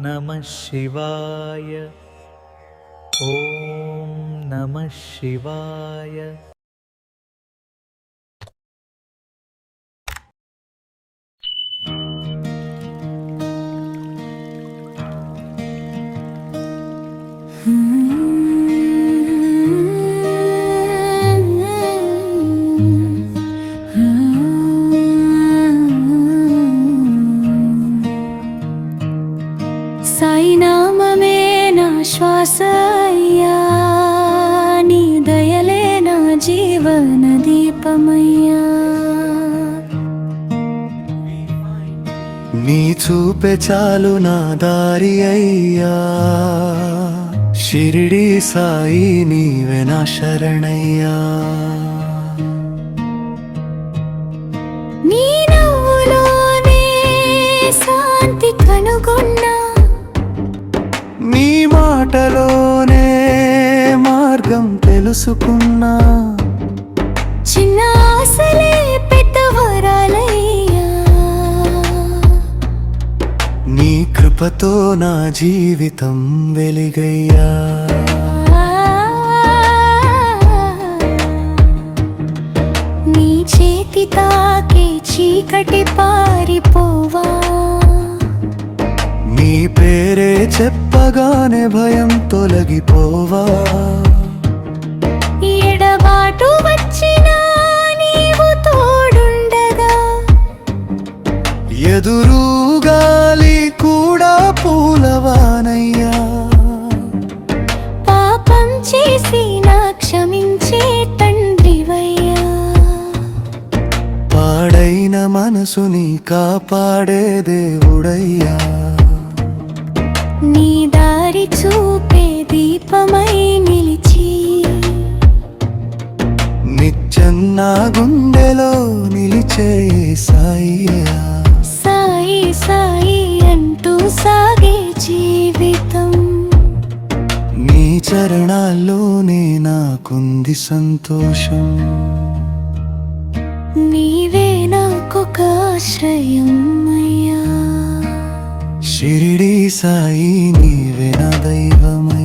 నమః శివాయ. ఓం నమః శివాయ. సాయి నామమే నా శ్వాస అయ్యా, నీ దయలే నా జీవన దీపమయ్యా. నీ చూపే చాలు నా దారి అయ్యా, షిరిడి సాయి నీవే నా శరణయ్యా. నీ నవ్వులోనే శాంతి కనుగొన్నా, నీ మాటలోనే మార్గం తెలుసుకున్నా. చిన్న ఆశలే పెద్ద వరాలయ్యా, నీ కృపతో నా జీవితం వెలిగయ్యా. నీ చేతి తాకే చీకటి పారిపోవా, నీ పేరే చెప్పగానే భయం తొలగిపోవా. ఎడబాటు వచ్చినా నీవు తోడుండగా, ఎదురు గాలి కూడా పూలవానయ్యా. పాపం చేసి నా క్షమించే తండ్రివయ్యా. పాడైన మనసుని కాపాడే దేవుడయ్యా. నీ దారి చూపే దీపమై నిలిచి, నిత్యం నా గుండెలో నిలిచే సాయ్యా. సాయి సాయి అంటూ సాగే జీవితం, నీ చరణాల్లోనే నాకుంది సంతోషం. నీవే నాకొక ఆశ్రయం అయ్యా. షిరిడి సాయి నీవే నా దైవమయ్యా.